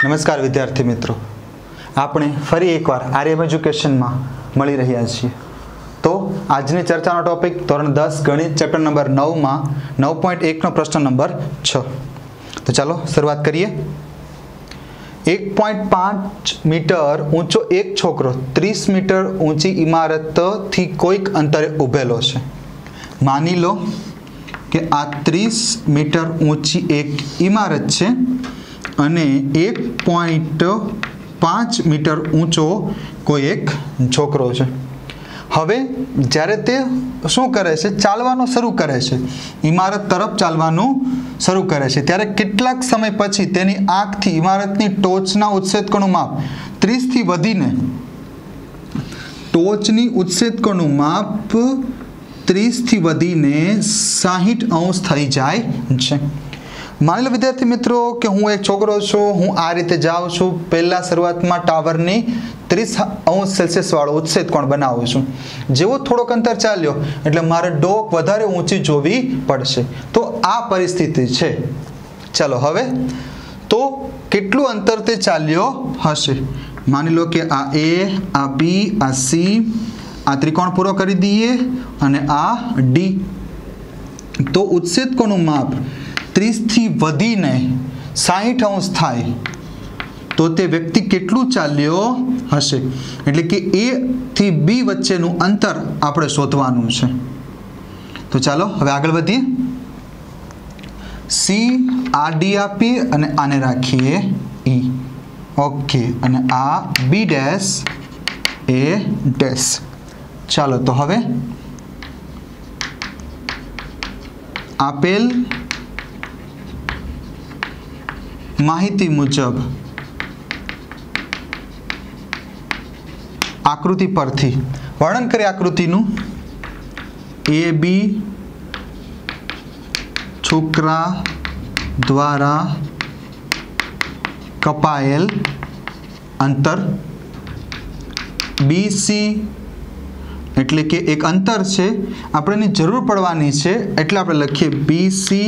नमस्कार विद्यार्थी मित्रों, आपणे फरी एकवार आर्यम एज्युकेशन में मळी रह्या छीए। तो आजनी चर्चानो टॉपिक धोरण 10 गणित चैप्टर नंबर 9 में 9.1 नो प्रश्न नंबर 6। तो चलो शुरुआत करिए। 1.5 मीटर ऊंचो एक छोकरो 30 मीटर ऊंची इमारत थी कोईक अंतरे उभेलो छे। मानी लो कि आ 30 मीटर ऊंची एक इमारत छे अने 1.5 मीटर ऊंचो कोई एक छोकरो छे। हवे ज्यारे ते शुं करे छे, चालवानो शरू करे छे, इमारत तरफ चालवानो शरू करे छे, त्यारे કેટલાક समय पछी तेनी आंखथी इमारतनी टोचना उत्सेदकोनुं माप 30 थी वधीने टोचनी उत्सेदकोनुं माप 30 थी वधीने 60 अंश थई जाय छे। मानी लो विद्यार्थी मित्रों कि हूँ एक छोकरो छूं, हूँ आ रीते जाऊँ छूं, पहला शुरुआत में टावरनी 30 अंश सेल्सियस वाळो उत्सेदकोण बनावुं छूं। जेवो थोड़ोक अंतर चाल्यो एटले मारे डोक वधारे ऊंची जोवी पड़शे। तो आ परिस्थिति छे। चलो हवे तो केटलुं अंतर ते चाल्यो हशे। मानी लो कि आ ए, आ बी, आ सी, आ त्रिकोण पूरो करी दीए अने आ डी। तो उत्सेदकोणनुं माप 30 थी वधीने 60 अंश थाय तो ते व्यक्ति केटलुं चाल्यो हशे, एटले कि ए थी बी वच्चेनुं अंतर आपणे शोधवानुं छे। तो चालो हवे आगळ वधीए। सी आ डी आपीए अने आने राखीए ई, ओके, अने आ बी डैश ए डैश। चालो तो हवे आपेल माहिती मुजब आकृति परथी वर्णन करे आकृतिनु ए बी छोकरा द्वारा कपाયેલ अंतर बी सी એટલે કે એક અંતર છે, આપણને જરૂર પડવાની છે એટલે આપણે લખીએ બી સી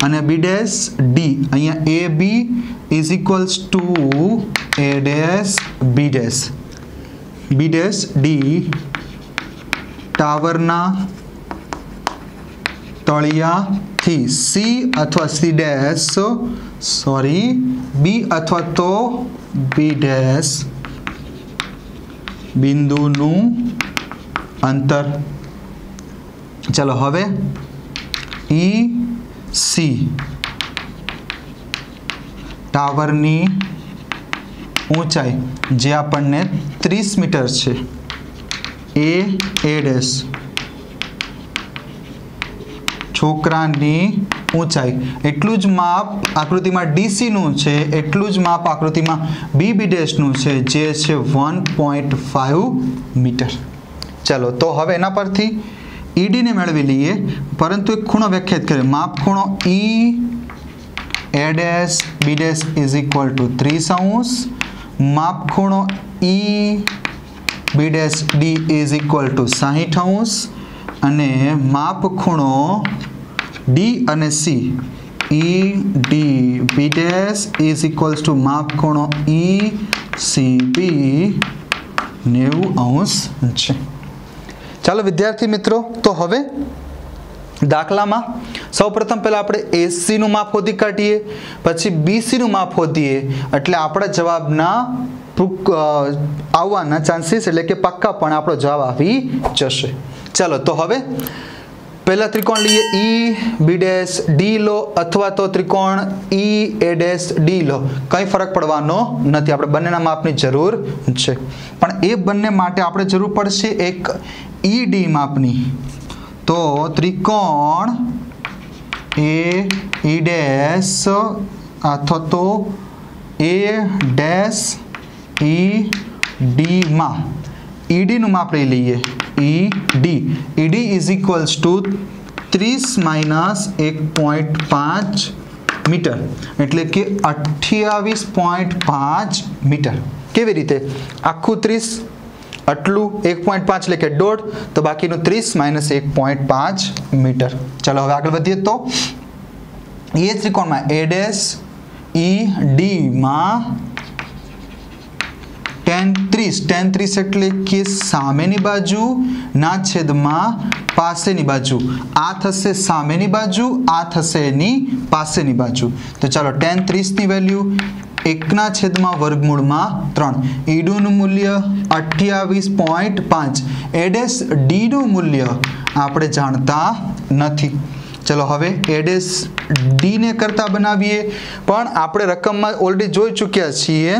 અને બી ડેશ ડી। અહીંયા A B is equals to A dash B dash D ટાવરના તળિયાથી सी अथवा सी डैश सॉरी बी अथवा तो बी डैश बिंदुनु अंतर। चलो हवे ई सी टावरनी ऊंचाई जे आपने 30 मीटर छे, ए डैश छोकरानी ऊंचाई एटलुं ज माप आकृति में डीसी नु छे, एटलुं ज माप आकृति में बी डैश नु छे जे छे 1.5 मीटर। चलो तो हवे एना परथी ईडी ने मेळवी लीए, परंतु एक खूणो व्याख्यायित करे। माप खूणो E A dash B dash is equal to 30 अंश, माप खूणो E B dash D is equal to 60 अंश अने माप खूणो डी अने C E D B dash is equals to माप खूणो ई सी बी 90 अंश छे। चलो विद्यार्थी मित्रों, तो हवे दाखला में सौ प्रथम पहला आपणे एसी नु माप शोधी काढीए, पछी बीसी नु माप शोधीए एटले आपणा जवाबना आववाना चांसीस एटले के पक्कापण आपणो जवाब आवी जशे। चलो तो हवे पहला त्रिकोण लीए ई बी डैश डी लो अथवा तो त्रिकोण ई ए डैश डी लो, कई फरक पड़वानो नथी। आपणे बंनेना मापनी जरूर छे, पण ए बंने माटे आपणे जरूर पड़शे एक ई डी मापनी। तो त्रिकोण ए ई डैश अथवा तो ए डैश ई डी मा ईडी नु माप लई लीए ED is equals to 30 minus 1.5 metre एटले के 28.5 मीटर। केवी रीते आखू 30 आटलू 1.5 એટલે કે 1.5 तो बाकीનું 30 माइनस 1.5 मीटर। चलो હવે આગળ વધીએ तो ये त्रिकोण में ए डैश ED માં tan 30 એટલે કે સામેની બાજુ ના છેદમાં પાસેની બાજુ. આ થશે સામેની બાજુ, આ થશે એની પાસેની બાજુ. તો ચાલો tan 30 ની વેલ્યુ 1/3. ઈડુનું મૂલ્ય 28.5. એડેસ ડીનું મૂલ્ય આપણે જાણતા નથી. ચલો હવે એડેસ ડીને કરતા બનાવીએ, પણ આપણે રકમમાં ઓલરેડી જોઈ ચૂક્યા છીએ.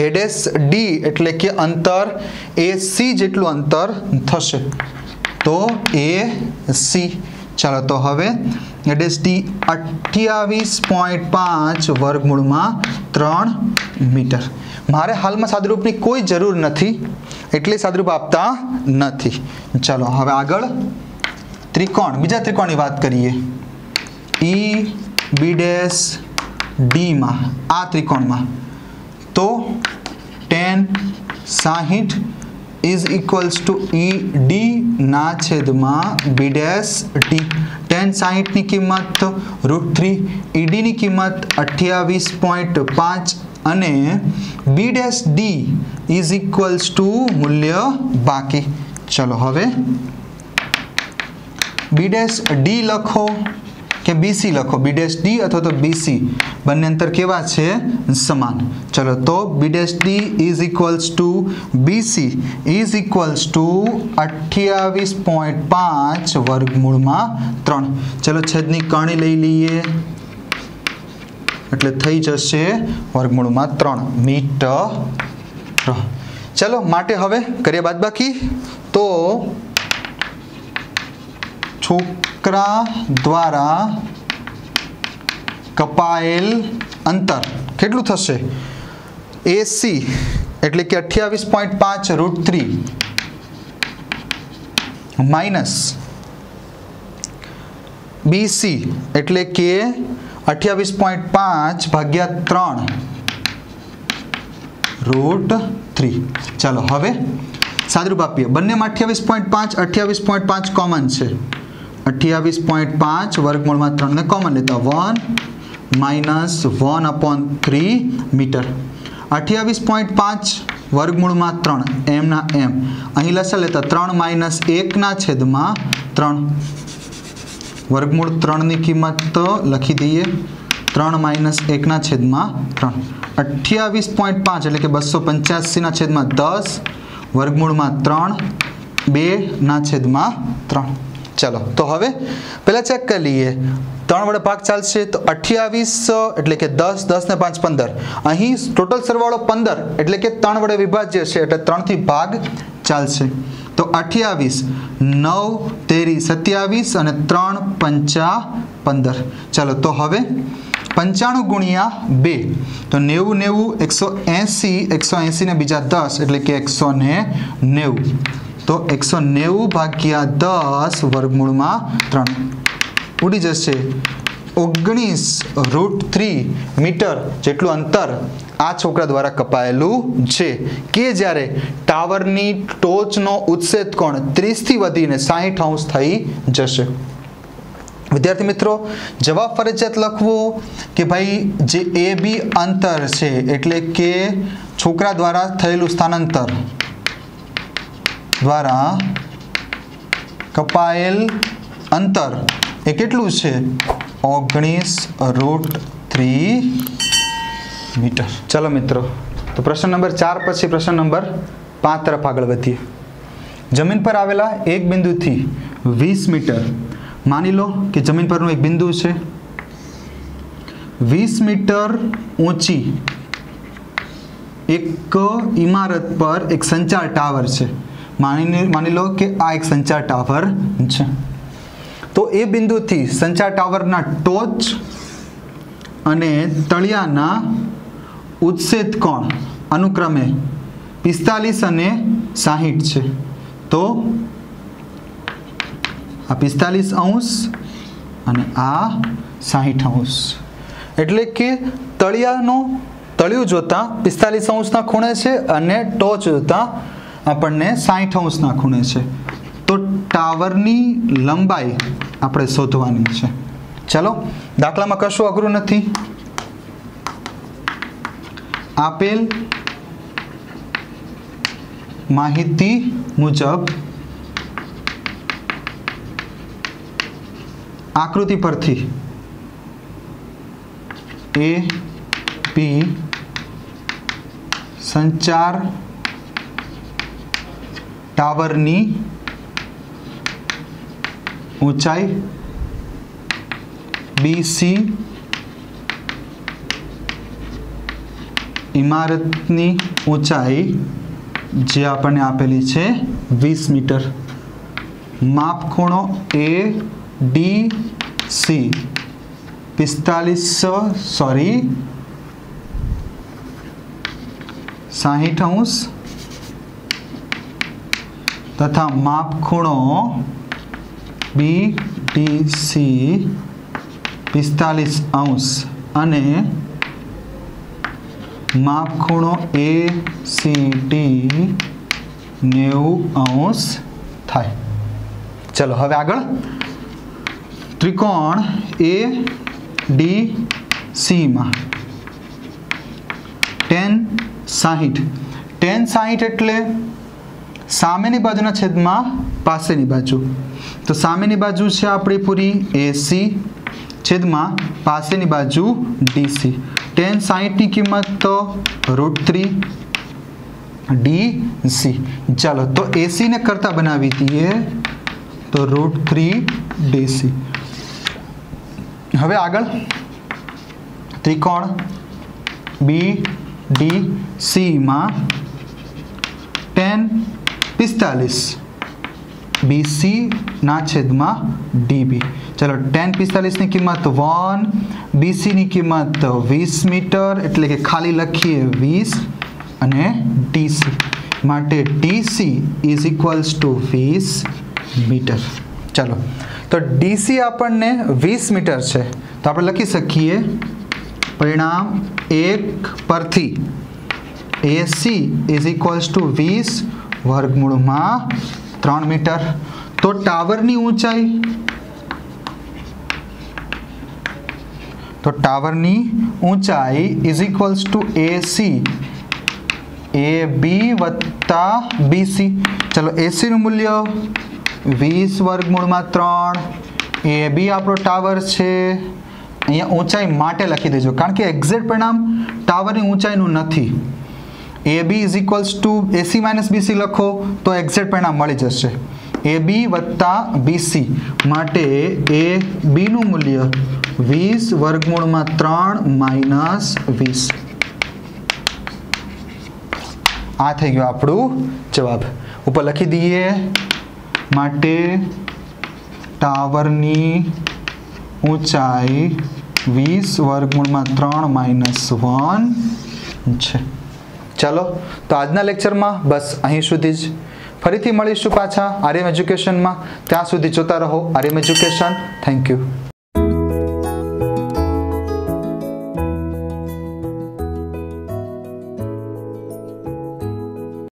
એડેસ ડી એટલે કે અંતર AC જેટલું અંતર થશે, તો AC. ચાલો તો હવે એડેસ ડી 28.5 વર્ગમૂળમાં 3 મીટર. મારે હાલમાં સાદુરૂપની કોઈ જરૂર નથી એટલે સાદુરૂપ આપતા નથી. ચાલો હવે આગળ ત્રિકોણ, બીજા ત્રિકોણની વાત કરીએ. EBD માં, આ ત્રિકોણમાં તો tan 60 is equals to ED ના છેદમાં BD. tan 60 ની કિંમત √3, ED ની કિંમત 28.5 અને BD is equals to મૂલ્ય બાકી. ચલો હવે BD લખો કે BC લખો. BD અથવા તો BC બંને અંતર કેવા છે? સમાન. ચલો તો BD is equals to BC is equals to 28.5 વર્ગમૂળમાં 3. ચલો છેદની કણી લઈ લઈએ એટલે થઈ જશે વર્ગમૂળમાં 3 મીટર. ચલો માટે હવે કરીએ બાદબાકી. તો છોકરા દ્વારા કપાયેલ અંતર કેટલું થશે? AC એટલે કે 28.5 √3 માઇનસ BC એટલે કે 28.5 ભાગ્યા 3 √3. ચાલો હવે સાદુરૂપ આપીએ. બંનેમાં 28.5 કોમન છે. 28.5 વર્ગમૂળમાં 3 ને કોમન લેતા 1 માઇનસ 1/3 મીટર. 28.5 વર્ગમૂળમાં 3 એમ ના એમ. અહીં લસા લેતા 3 માઇનસ 1 ના છેદમાં 3. વર્ગમૂળ 3 ની કિંમત તો લખી દઈએ. 3 માઇનસ 1 ના છેદમાં 3. 28.5 એટલે કે 285 ના છેદમાં 10. વર્ગમૂળમાં 3 2 ના છેદમાં 3. ચાલો તો હવે પહેલા ચેક કરી લઈએ. 3 વડે ભાગ ચાલશે તો 28 એટલે કે 10, 10 ને 5 15. અહીં ટોટલ સરવાળો 15 એટલે કે 3 વડે વિભાજ્ય છે એટલે 3 થી ભાગ ચાલશે. તો 28 9 તેરી 27 અને 3 પંચા 15. ચાલો તો હવે 95 ગુણ્યા 2 તો 90 180 ને બીજા 10 એટલે કે 190. તો 190 ભાગ્યા 10 વર્ગમૂળમાં 3 ઉડી જશે. 19 √3 મીટર જેટલું અંતર આ છોકરા દ્વારા કપાયેલું છે કે જ્યારે ટાવરની ટોચનો ઉચ્છેદ કોણ 30 થી વધીને 60 અંશ થઈ જશે. વિદ્યાર્થી મિત્રો, જવાબ ફરજિયાત લખવો કે ભાઈ જે AB અંતર છે એટલે કે છોકરા દ્વારા થયેલું સ્થાનાંતર દ્વારા કપાયેલ અંતર એ કેટલું છે? 19 √3 મીટર. ચલો મિત્રો, તો પ્રશ્ન નંબર 4 પછી પ્રશ્ન નંબર 5 તરફ આગળ વધીએ. જમીન પર આવેલા એક બિંદુથી 20 મીટર માની લો કે જમીન પરનું એક બિંદુ છે. 20 મીટર ઊંચી એક ઇમારત પર એક સંચાર ટાવર છે. માની લો કે આ એક સંચાર ટાવર છે. તો એ બિંદુથી સંચાર ટાવરના ટોચ અને તળિયાના ઉચ્છેદ કોણ અનુક્રમે 45 અને 60 છે. તો આ 45 અંશ અને આ 60 અંશ એટલે કે તળિયું જોતા 45 અંશના ખૂણે છે અને ટોચ જોતા આપણને 60 અંશના ખૂણે છે. તો ટાવરની લંબાઈ આપણે શોધવાની છે. ચાલો, દાખલામાં કશું અઘરું નથી. आपेल माहिती मुजब आकृति परथी ए बी संचार टावरनी ऊंचाई BC इमारतनी ऊंचाई जे आपने आपेली छे 20 मीटर। मापखूणो ADC 60 अंश तथा मापखूणो BDC 45 अंश अने मापखूणो ACD 90 अंश थाय। चलो हवे आगळ त्रिकोण ADC में tan 60 एटले सामेनी बाजुना छेदमां पासेनी बाजू। तो सामेनी बाजू छे आपणी पूरी AC छेदमां पासेनी बाजू DC। tan 60 की किंमत तो √3 DC। चलो तो AC ने करता बनावी दीए तो √3 DC। हवे आगळ त्रिकोण BDC में tan 45 BC ना छेदमां DB। चलो tan 45 ની કિંમત 1, BC ની કિંમત 20 મીટર એટલે કે ખાલી લખીએ 20 અને DC માટે DC is equals to 20 metre. चलो तो DC આપણને 20 मीटर છે તો આપણે લખી શકીએ પરિણામ 1 પરથી AC इज इक्वल्स टू 20 વર્ગમૂળમાં 3 मीटर। तो टावरनी ऊंचाई is equals to AC AB वत्ता BC। चलो AC નું મૂલ્ય 20 વર્ગમૂળમાં 3 AB આપણો ટાવર છે અહીંયા ઊંચાઈ માટે લખી દેજો કારણ કે એક્ઝેક્ટ પરિણામ ટાવરની ઊંચાઈનું નથી। AB is equals to AC minus BC लखो तो एक्जेक्ट परिणाम मळी जशे AB वत्ता BC माटे AB નું મૂલ્ય 20 વર્ગમૂળમાં 3 માઇનસ 20 आ થઈ ગયો આપણો જવાબ। ઉપર લખી દઈએ माटे टावरनी ऊंचाई 20 वर्गमूळमां 3 माइनस 1 छे। चलो तो आजना लेक्चर में बस अहीं सुधी ज। फरीथी मळीशुं पाछा आर्यम एज्युकेशन में। त्यां सुधी जोता रहो आर्यम एज्युकेशन। Thank you.